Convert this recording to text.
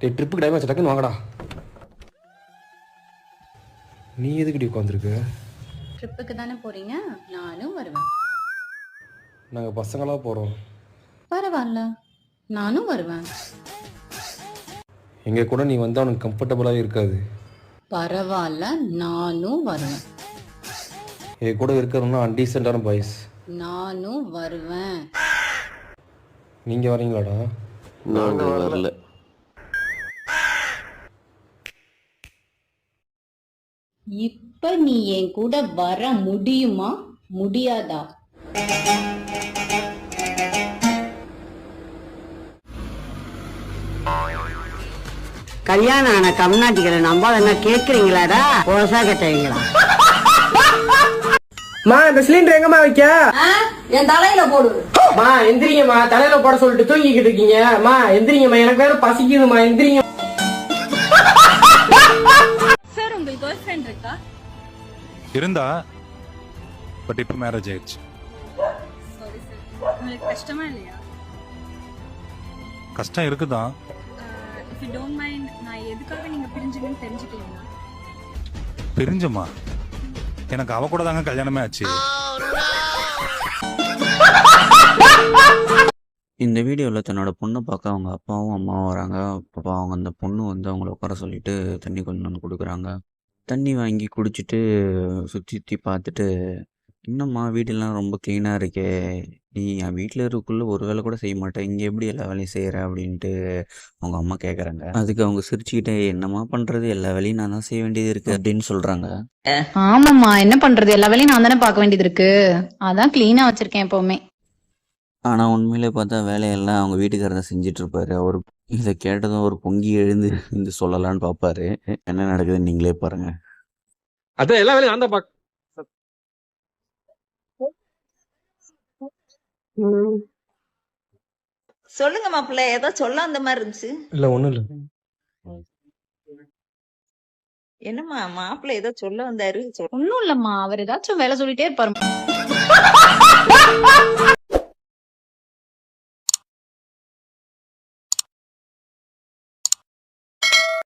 டேய் ட்ரிப்புக்கு டைம் ஆச்சு, டக்குன்னு வாங்கடா. நீ எதுக்குடி உட்காந்துருக்கு? ட்ரிப்புக்கு தானே போறீங்க, நானும் வருவேன். நாங்கள் பசங்களாக போகிறோம். பரவாயில்ல, நானும் வருவேன். எங்கள் கூட நீ வந்து அவனுக்கு கம்ஃபர்டபுளாகவே இருக்காது. பரவாயில்ல, நானும் வருவேன். என் கூட இருக்கிறவனா அன்டீசெண்டான பாய்ஸ். நானும் வருவேன். நீங்கள் வரீங்களாடா? நாங்கள் வரல. இப்ப நீ என் கூட வர முடியுமா முடியாதா? கல்யாணம் ஆன கம்நாட்டிகளை நம்பாத என்ன கேக்குறீங்களாடா? போசா கட்டுவீங்களா? மா இந்த சிலிண்டர் எங்கம்மா வைக்க? என் தலையில போடு. மா எந்திரிங்கம்மா, தலையில போட சொல்லிட்டு தூங்கிக்கிட்டு இருக்கீங்க. மா எந்திரிங்கம்மா, எனக்கு வேற பசிக்குதுமா, எந்திரிங்க. சார் உங்களுக்கு கேர்ள் ஃப்ரெண்ட் இருக்கா? இருந்தா, பட் இப்போ மேரேஜ் ஆயிடுச்சு. சாரி சார், உங்களுக்கு கஷ்டமா இல்லையா? கஷ்டம் இருக்குதான். இஃப் யூ டோன்ட் மைண்ட், நான் எதுக்காக நீங்க பிரிஞ்சீங்கன்னு தெரிஞ்சுக்கலாமா? பிரிஞ்சமா? எனக்கு அவ கூட தாங்க கல்யாணமே ஆச்சு. இந்த வீடியோவில் தன்னோட பொண்ணை பார்க்க அவங்க அப்பாவும் அம்மாவும் வராங்க. அப்போ அவங்க அந்த பொண்ணு வந்து அவங்கள உட்கார சொல்லிட்டு தண்ணி கொண்டு வந்து கொடுக்குறாங்க. தண்ணி வாங்கி குடிச்சிட்டு சுற்றி சுற்றி பார்த்துட்டு, என்னம்மா வீடெல்லாம் ரொம்ப க்ளீனாக இருக்கே, நீ என் வீட்டில் இருக்குள்ள ஒரு வேலை கூட செய்ய மாட்டேன், இங்கே எப்படி எல்லா வேலையும் செய்கிற அப்படின்ட்டு அவங்க அம்மா கேட்குறாங்க. அதுக்கு அவங்க சிரிச்சுக்கிட்டே, என்னம்மா பண்ணுறது, எல்லா வேலையும் நான் தான் செய்ய வேண்டியது இருக்குது அப்படின்னு சொல்கிறாங்க. ஆமாம்மா, என்ன பண்றது, எல்லா வேலையும் நான் தானே பார்க்க வேண்டியது இருக்கு. அதான் கிளீனா வச்சிருக்கேன் எப்பவுமே. ஆனால் உண்மையிலே பார்த்தா வேலையெல்லாம் அவங்க வீட்டுக்காரர் தான் செஞ்சுட்டு இருப்பாரு. அவர் இதை கேட்டதும் ஒரு பொங்கி எழுந்து இந்த சொல்லலான்னு பார்ப்பாரு. என்ன நடக்குதுன்னு நீங்களே பாருங்க. அதான் எல்லா வேலையும் நான் தான் பாக்க. சொல்லுங்க மாப்பிள்ள, ஏதோ சொல்ல அந்த மாதிரி இருந்துச்சு. இல்லை ஒன்றும் இல்லை. என்னம்மா மாப்பிள்ள ஏதோ சொல்ல வந்தாரு? ஒன்னும் இல்லம்மா, அவர் ஏதாச்சும் வேலை சொல்லிட்டே இருப்பாரு.